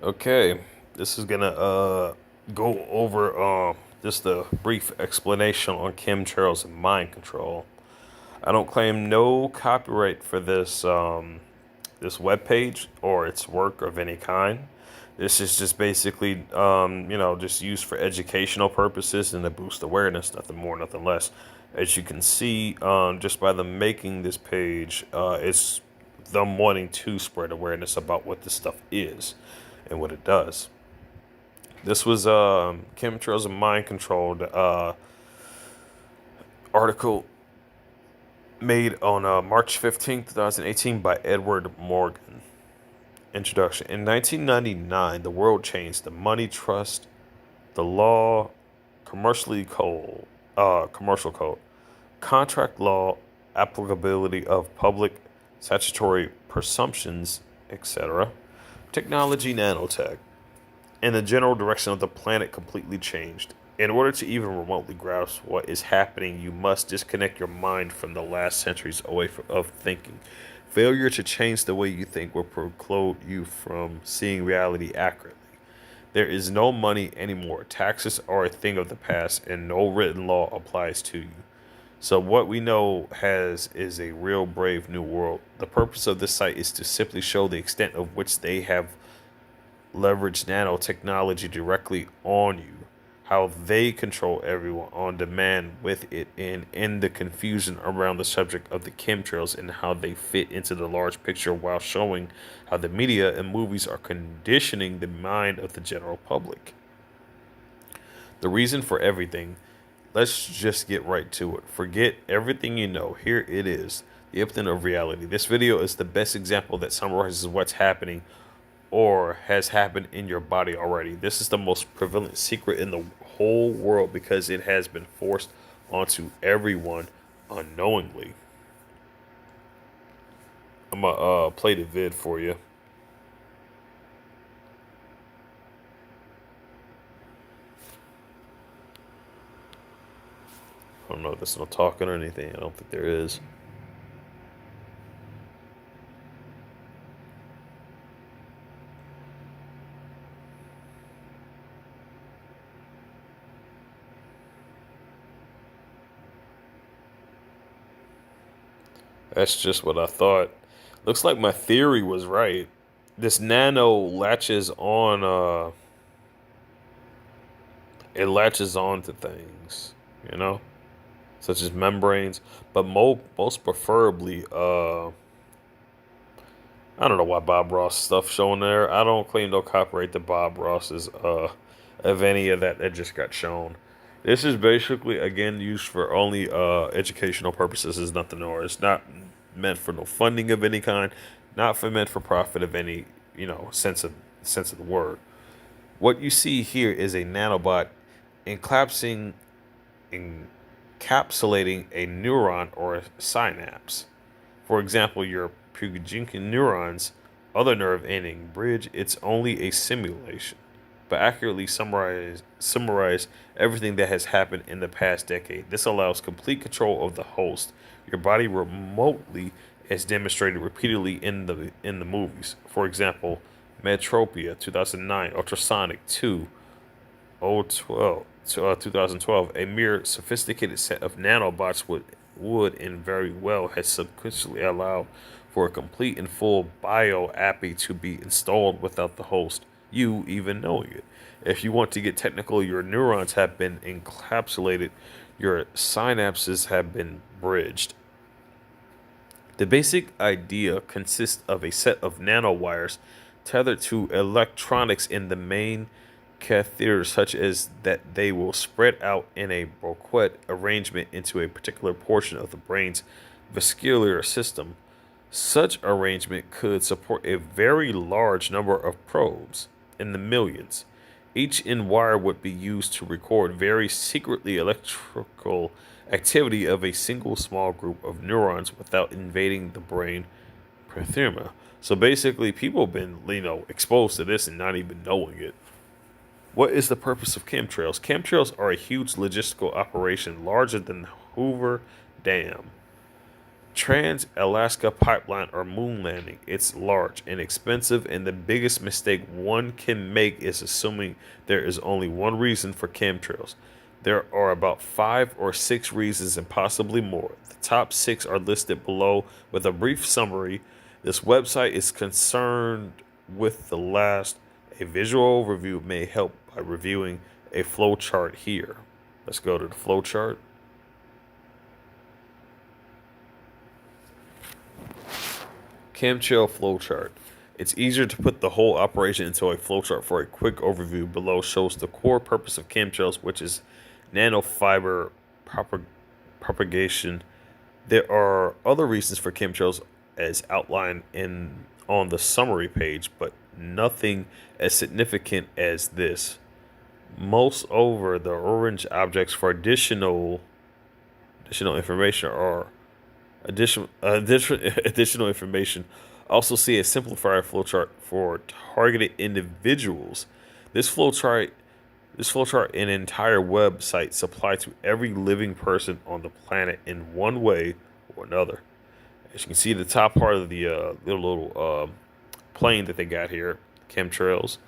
Okay, this is gonna go over just a brief explanation on chemtrails and mind control. I don't claim no copyright for this web page or its work of any kind. This is just basically just used for educational purposes and to boost awareness, nothing more, nothing less. As you can see, just by them making this page, it's them wanting to spread awareness about what this stuff is and what it does. This was chemtrails and mind controlled article made on March 15th, 2018 by Edward Morgan. Introduction. In 1999, the world changed. The money trust, the law, commercial code, contract law, applicability of public statutory presumptions, etc., technology, nanotech, and the general direction of the planet completely changed. In order to even remotely grasp what is happening, you must disconnect your mind from the last centuries of thinking. Failure to change the way you think will preclude you from seeing reality accurately. There is no money anymore. Taxes are a thing of the past, and no written law applies to you. So what we know has is a real brave new world. The purpose of this site is to simply show the extent of which they have leverage nanotechnology directly on you, how they control everyone on demand with it, and end the confusion around the subject of the chemtrails and how they fit into the large picture while showing how the media and movies are conditioning the mind of the general public. The reason for everything. Let's just get right to it. Forget everything you know. Here it is, the upton of reality. This video is the best example that summarizes what's happening or has happened in your body already. This is the most prevalent secret in the whole world because it has been forced onto everyone unknowingly. I'm gonna play the vid for you. I don't know if there's no talking or anything. I don't think there is. That's just what I thought. Looks like my theory was right. This nano latches on it latches on to things, you know, such as membranes, but most preferably I don't know why Bob Ross stuff shown there. I don't claim no copyright to Bob Ross's of any of that just got shown. This is basically again used for only educational purposes. Is nothing more. It's not meant for no funding of any kind. Not for meant for profit of any sense of the word. What you see here is a nanobot encapsulating encapsulating a neuron or a synapse. For example, your Purkinje neurons, other nerve ending bridge, it's only a simulation, but accurately summarize everything that has happened in the past decade. This allows complete control of the host, your body remotely, as demonstrated repeatedly in the movies. For example, Metropia 2009, Ultrasonic 2, 2012, a mere sophisticated set of nanobots would and very well has subsequently allowed for a complete and full bio-appy to be installed without the host, you even knowing it. If you want to get technical, your neurons have been encapsulated, your synapses have been bridged. The basic idea consists of a set of nanowires tethered to electronics in the main catheter, such as that they will spread out in a bouquet arrangement into a particular portion of the brain's vascular system. Such arrangement could support a very large number of probes, in the millions. Each in wire would be used to record very secretly electrical activity of a single small group of neurons without invading the brain parenchyma. So basically, people have been, exposed to this and not even knowing it. What is the purpose of chemtrails? Chemtrails are a huge logistical operation larger than Hoover Dam. Trans-Alaska Pipeline or moon landing. It's large and expensive, and the biggest mistake one can make is assuming there is only one reason for chemtrails. There are about 5 or 6 reasons and possibly more. The top 6 are listed below with a brief summary. This website is concerned with the last. A visual overview may help by reviewing a flowchart here. Let's go to the flowchart. Chemtrail flowchart. It's easier to put the whole operation into a flowchart. For a quick overview, below shows the core purpose of chemtrails, which is nanofiber propagation. There are other reasons for chemtrails as outlined in on the summary page, but nothing as significant as this. Most over the orange objects for additional information are additional information. Also see a simplified flowchart for targeted individuals. This flowchart and entire website supply to every living person on the planet in one way or another. As you can see, the top part of the little plane that they got here, chemtrails.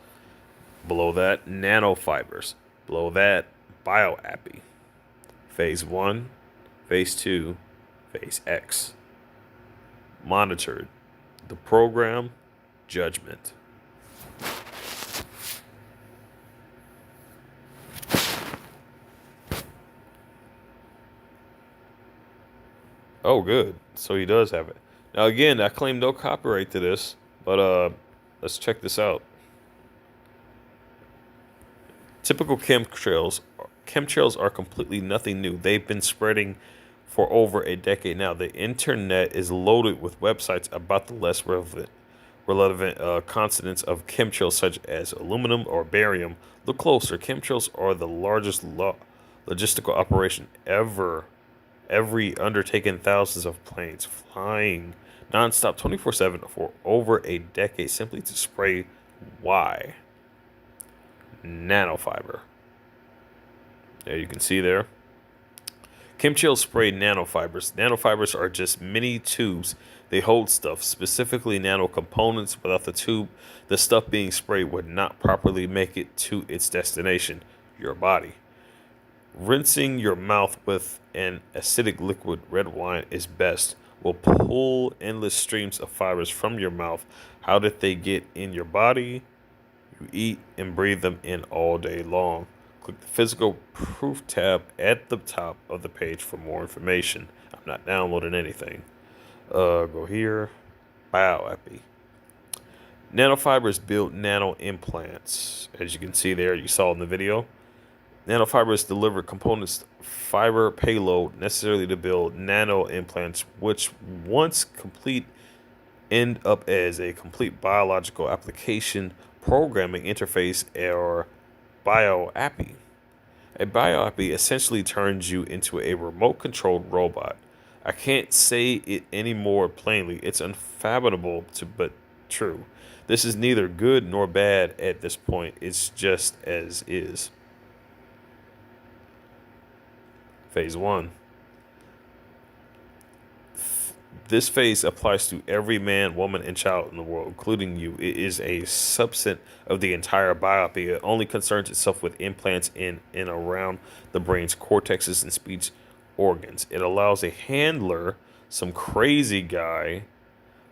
Below that, nanofibers. Below that, bioappy. Phase 1, Phase 2, Phase X. Monitored. The program, judgment. Oh, good. So he does have it. Now, again, I claim no copyright to this, but let's check this out. Typical chemtrails are completely nothing new. They've been spreading for over a decade now. The internet is loaded with websites about the less relevant constants of chemtrails, such as aluminum or barium. Look closer. Chemtrails are the largest logistical operation ever undertaken, thousands of planes flying nonstop 24/7 for over a decade simply to spray why? Nanofiber. There you can see there. Chemtrails spray nanofibers. Nanofibers are just mini tubes. They hold stuff, specifically nano components. Without the tube, the stuff being sprayed would not properly make it to its destination, your body. Rinsing your mouth with an acidic liquid, red wine is best, will pull endless streams of fibers from your mouth. How did they get in your body? You eat and breathe them in all day long. Click the physical proof tab at the top of the page for more information. I'm not downloading anything. Go here. Bioepi. Nanofibers build nano implants. As you can see there, you saw in the video. Nanofibers deliver components, fiber payload necessarily to build nano implants, which once complete end up as a complete biological application programming interface, or bioappy. A bioappy essentially turns you into a remote controlled robot. I can't say it any more plainly. It's unfathomable but true. This is neither good nor bad at this point. It's just as is. Phase 1. This phase applies to every man, woman, and child in the world, including you. It is a subset of the entire biopic. It only concerns itself with implants in and around the brain's cortexes and speech organs. It allows a handler, some crazy guy,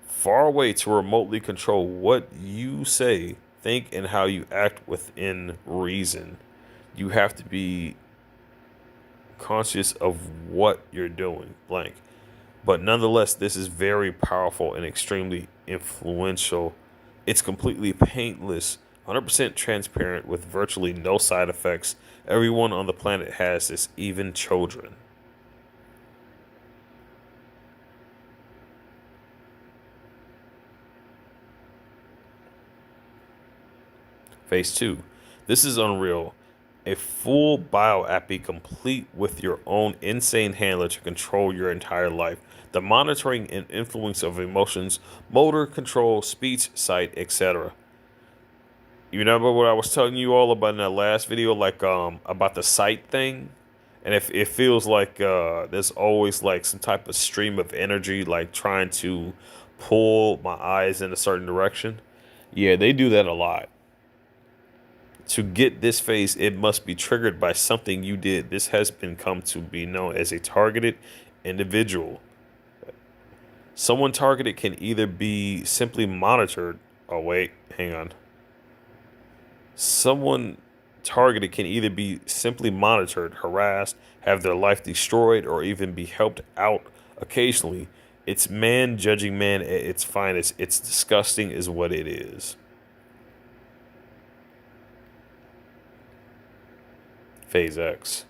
far away to remotely control what you say, think, and how you act within reason. You have to be conscious of what you're doing, blank. But nonetheless, this is very powerful and extremely influential. It's completely painless, 100% transparent with virtually no side effects. Everyone on the planet has this, even children. Phase 2. This is unreal. A full bioappy complete with your own insane handler to control your entire life. The monitoring and influence of emotions, motor control, speech, sight, etc. You remember what I was telling you all about in that last video, like about the sight thing? And if it feels like there's always like some type of stream of energy, like trying to pull my eyes in a certain direction. Yeah, they do that a lot. To get this phase, it must be triggered by something you did. This has been come to be known as a targeted individual. Someone targeted can either be simply monitored. Oh, wait, hang on. Someone targeted can either be simply monitored, harassed, have their life destroyed, or even be helped out occasionally. It's man judging man at its finest. It's disgusting, is what it is. Phase X.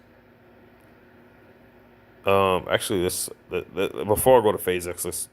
Actually, before I go to Phase X,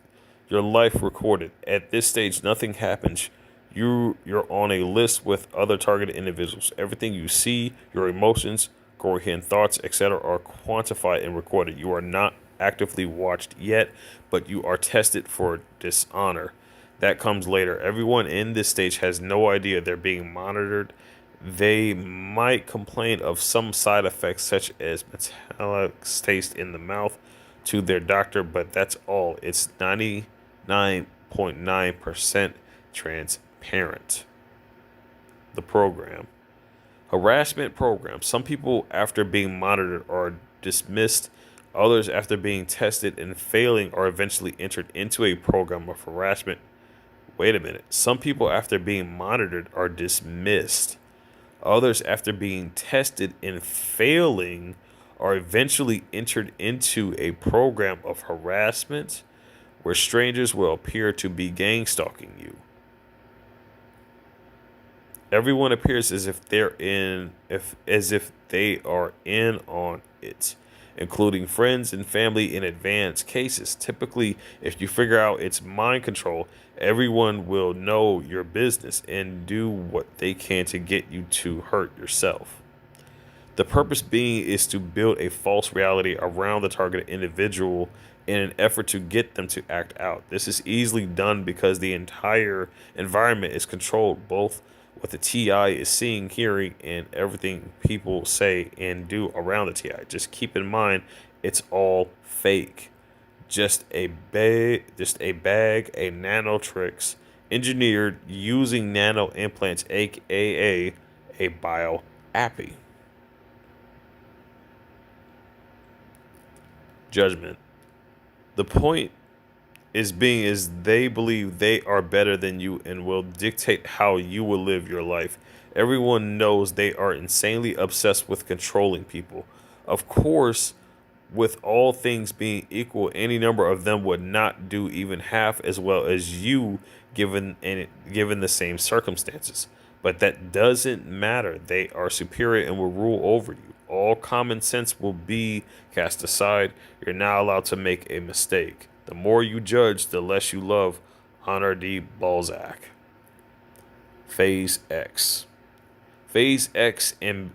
your life recorded. At this stage, nothing happens. You're on a list with other targeted individuals. Everything you see, your emotions, coherent thoughts, etc., are quantified and recorded. You are not actively watched yet, but you are tested for dishonor. That comes later. Everyone in this stage has no idea they're being monitored. They might complain of some side effects, such as metallic taste in the mouth, to their doctor, but that's all. It's 99.9% transparent. The program. Harassment program. Some people, after being monitored, are dismissed. Others, after being tested and failing, are eventually entered into a program of harassment. Wait a minute. Some people, after being monitored, are dismissed. Others, after being tested and failing, are eventually entered into a program of harassment where strangers will appear to be gang stalking you. Everyone appears as if they are in on it, including friends and family in advanced cases. Typically, if you figure out it's mind control, everyone will know your business and do what they can to get you to hurt yourself. The purpose being is to build a false reality around the targeted individual in an effort to get them to act out. This is easily done because the entire environment is controlled, both what the TI is seeing, hearing, and everything people say and do around the TI. Just keep in mind, it's all fake. Just a bag of nano tricks engineered using nano implants, aka a bio appy. Judgment. The point is they believe they are better than you and will dictate how you will live your life. Everyone knows they are insanely obsessed with controlling people. Of course, with all things being equal, any number of them would not do even half as well as you given the same circumstances. But that doesn't matter. They are superior and will rule over you. All common sense will be cast aside. You're not allowed to make a mistake. The more you judge, the less you love. Honor D. Balzac. Phase X. Phase X and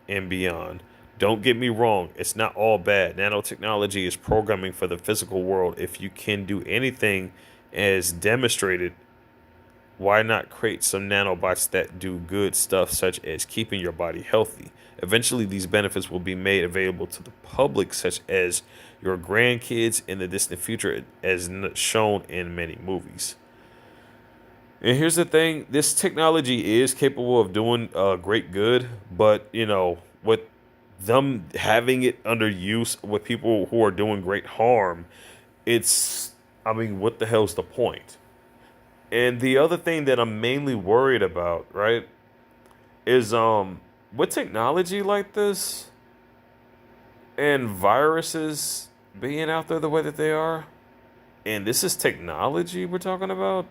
beyond. Don't get me wrong, it's not all bad. Nanotechnology is programming for the physical world. If you can do anything as demonstrated, why not create some nanobots that do good stuff, such as keeping your body healthy? Eventually, these benefits will be made available to the public, such as your grandkids in the distant future, as shown in many movies. And here's the thing, this technology is capable of doing great good, but, with them having it under use with people who are doing great harm, what the hell's the point? And the other thing that I'm mainly worried about, right, is with technology like this and viruses being out there the way that they are, and this is technology we're talking about.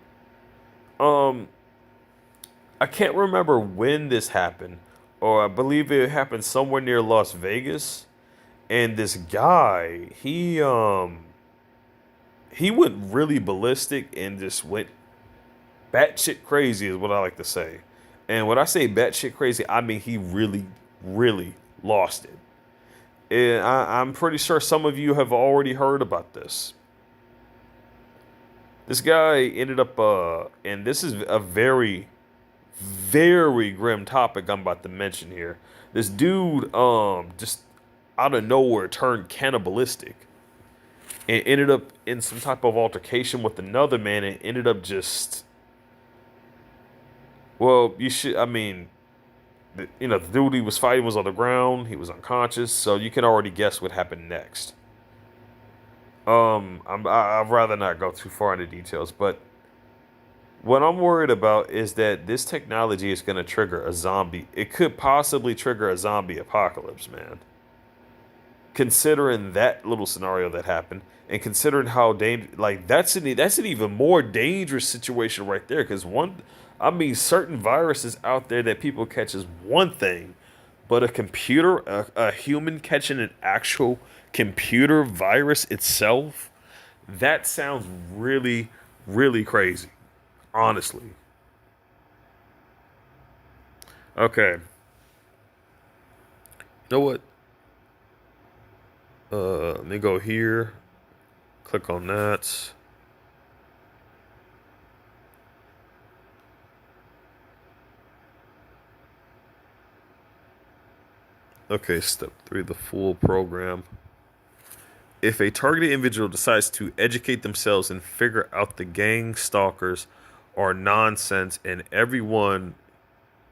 I can't remember when this happened, or I believe it happened somewhere near Las Vegas. And this guy, he went really ballistic and just went batshit crazy, is what I like to say. And when I say batshit crazy, I mean he really, really lost it. And I'm pretty sure some of you have already heard about this. This guy ended up, and this is a very, very grim topic I'm about to mention here. This dude, just out of nowhere turned cannibalistic and ended up in some type of altercation with another man and ended up just, well, you should, I mean, the dude he was fighting was on the ground. He was unconscious, so you can already guess what happened next. I'd rather not go too far into details, but what I'm worried about is that this technology is going to trigger a zombie. It could possibly trigger a zombie apocalypse, man. Considering that little scenario that happened, and considering how like that's an even more dangerous situation right there. Because I mean, certain viruses out there that people catch is one thing, but a human catching an actual computer virus itself, that sounds really, really crazy. Honestly. Okay. You know what? Let me go here. Click on that. Okay, step 3, the full program. If a targeted individual decides to educate themselves and figure out the gang stalkers are nonsense and everyone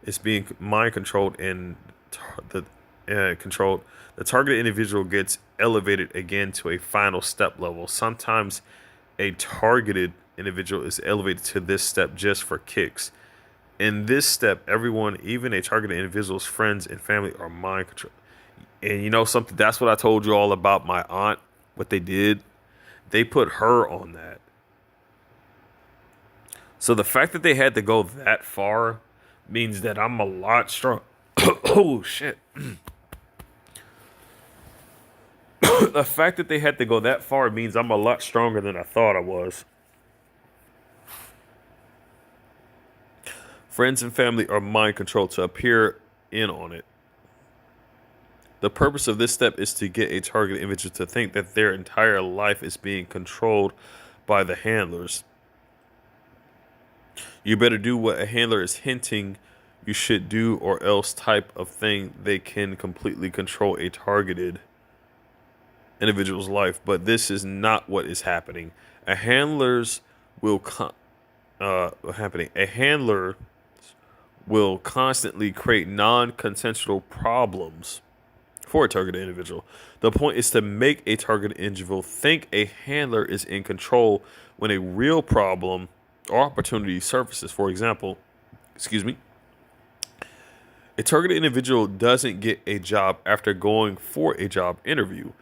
is being mind controlled and controlled, the targeted individual gets elevated again to a final step level. Sometimes a targeted individual is elevated to this step just for kicks. In this step, everyone, even a targeted individual's friends and family, are mind controlled. And you know something? That's what I told you all about my aunt. What they did, they put her on that. So the fact that they had to go that far means that I'm a lot strong. Oh shit. The fact that they had to go that far means I'm a lot stronger than I thought I was. Friends and family are mind controlled to appear in on it. The purpose of this step is to get a target individual to think that their entire life is being controlled by the handlers. You better do what a handler is hinting you should do, or else type of thing. They can completely control a targeted individual's life. But this is not what is happening. A handlers will A handler will constantly create non-consensual problems for a targeted individual. The point is to make a targeted individual think a handler is in control when a real problem or opportunity surfaces. For example, a targeted individual doesn't get a job after going for a job interview.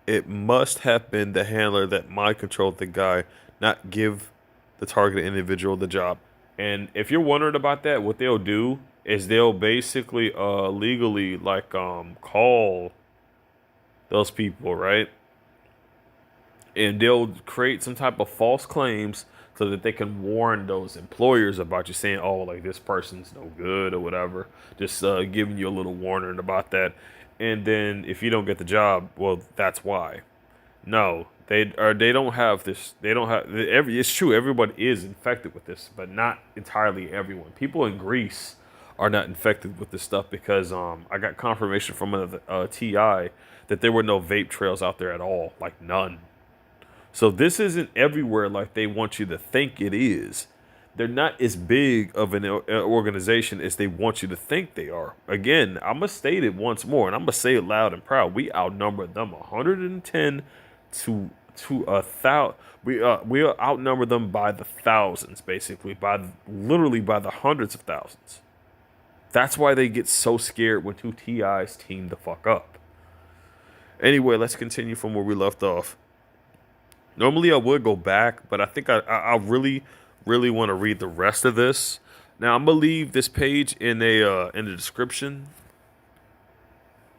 It must have been the handler that mind controlled the guy, not give the targeted individual the job. And if you're wondering about that, what they'll do is they'll basically legally call those people, right? And they'll create some type of false claims so that they can warn those employers about you, saying, oh, like this person's no good or whatever. Just giving you a little warning about that. And then if you don't get the job, well, that's why. No, they don't have this. They don't have it's true. Everybody is infected with this, but not entirely everyone. People in Greece are not infected with this stuff because I got confirmation from a TI that there were no vape trails out there at all, like none. So this isn't everywhere like they want you to think it is. They're not as big of an organization as they want you to think they are. Again, I'm going to state it once more, and I'm going to say it loud and proud. We outnumber them 110 to 1,000. We outnumber them by the thousands, basically, literally by the hundreds of thousands. That's why they get so scared when two TIs team the fuck up. Anyway, let's continue from where we left off. Normally I would go back, but I think I really want to read the rest of this. Now I'm gonna leave this page in the description.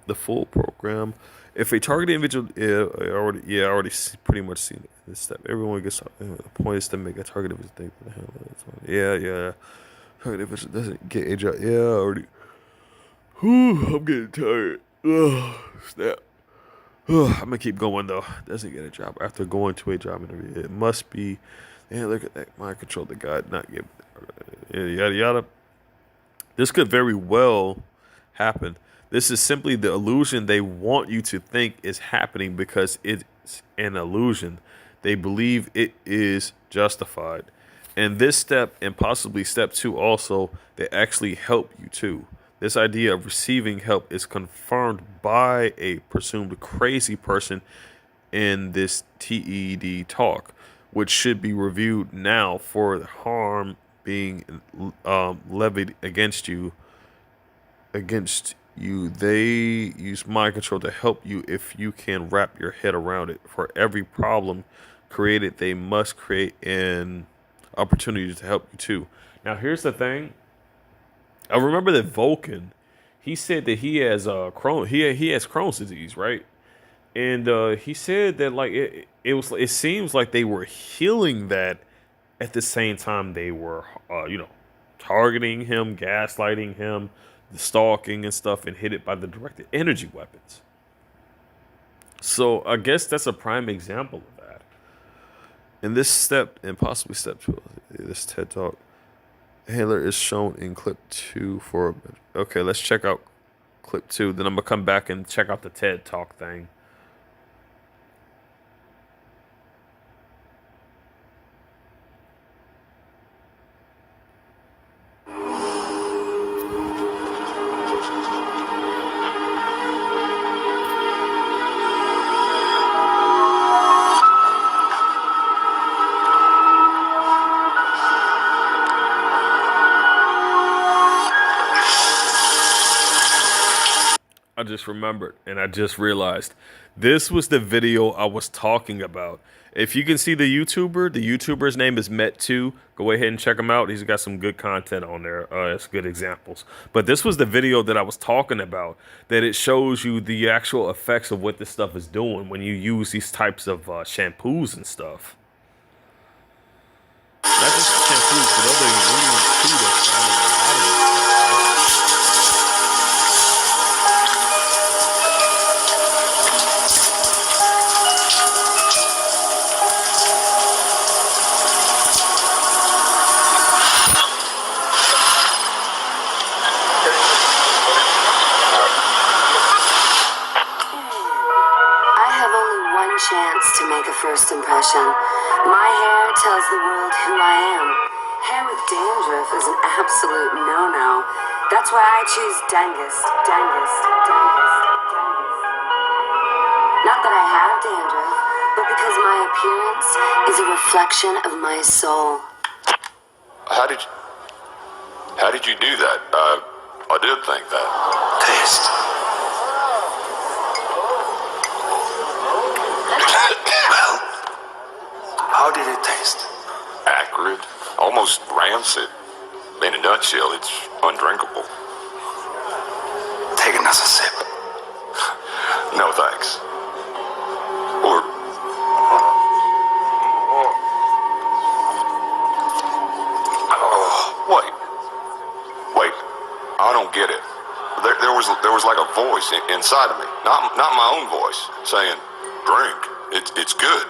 The full program. If a targeted individual, I already pretty much seen this step. Everyone gets the point is to make a targeted individual think. Yeah. Targeted individual doesn't get a job. Yeah, I already. Whew, I'm getting tired. Ugh, snap. I'm gonna keep going though. Doesn't get a job after going to a job interview. It must be. Yeah, look at that. Mind control the guy, not give. Yada yada. This could very well happen. This is simply the illusion they want you to think is happening because it's an illusion. They believe it is justified. And this step, and possibly step two also, they actually help you too. This idea of receiving help is confirmed by a presumed crazy person in this TED talk, which should be reviewed now for the harm being levied against you. They use mind control to help you if you can wrap your head around it. For every problem created, they must create an opportunity to help you too. Now, here's the thing. I remember that Vulcan, he said that he has he has Crohn's disease, right? And he said that like it seems like they were healing that at the same time they were targeting him, gaslighting him, the stalking and stuff, and hit it by the directed energy weapons. So I guess that's a prime example of that. In this step, and possibly step two, this TED talk, Handler is shown in clip two for. Okay, let's check out clip two. Then I'm gonna come back and check out the TED talk thing. I just remembered and I just realized this was the video I was talking about. If you can see the YouTuber's name is Met2. Go ahead and check him out. He's got some good content on there. It's good examples. But this was the video that I was talking about, that it shows you the actual effects of what this stuff is doing when you use these types of shampoos and stuff. Not just shampoos, but other ingredients too that's found in a lot of this stuff. Chance to make a first impression. My hair tells the world who I am. Hair with dandruff is an absolute no-no. That's why I choose Dengist. Not that I have dandruff, but because my appearance is a reflection of my soul. How did you do that? I did think that. Taste. Well, how did it taste? Acrid, almost rancid. In a nutshell, it's undrinkable. Taking us a sip. No thanks. Or wait. I don't get it. There was like a voice inside of me, not my own voice, saying, "Drink. It's good."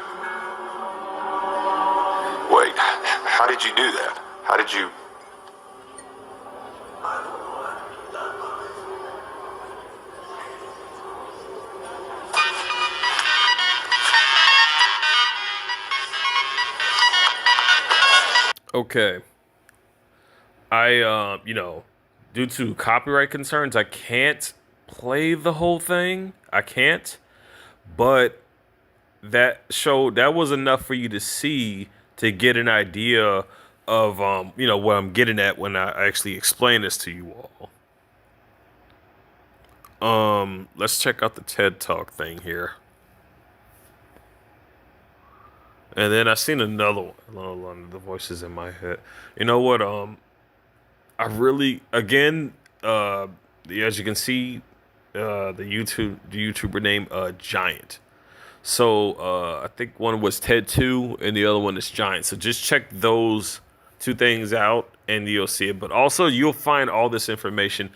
Wait, how did you do that? How did you? Okay. Due to copyright concerns, I can't play the whole thing. I can't. But that was enough for you to see, to get an idea of what I'm getting at when I actually explain this to you all. Let's check out the TED Talk thing here. And then I seen another one. The voices in my head. You know what? I really, again, as you can see, the YouTuber name Giant. So I think one was TED2 and the other one is Giant. So just check those two things out and you'll see it. But also you'll find all this information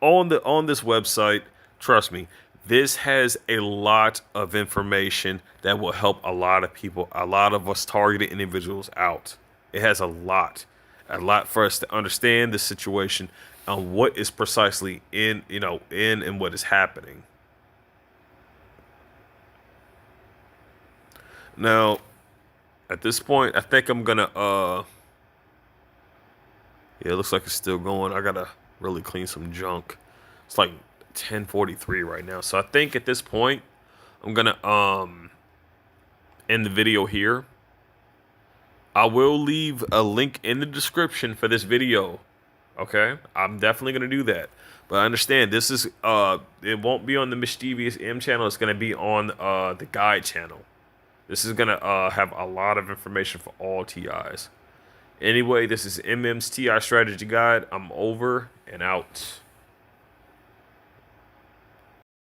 on this website. Trust me, this has a lot of information that will help a lot of people, a lot of us targeted individuals out. It has a lot. a lot for us to understand the situation on what is precisely in and what is happening. Now, at this point, I think I'm gonna yeah, it looks like it's still going. I gotta really clean some junk. It's like 10:43 right now. So I think at this point I'm gonna end the video here. I will leave a link in the description for this video. Okay? I'm definitely gonna do that. But understand this is it won't be on the Mischievous M channel, it's gonna be on the guide channel. This is gonna have a lot of information for all TIs. Anyway, this is MM's TI Strategy Guide. I'm over and out.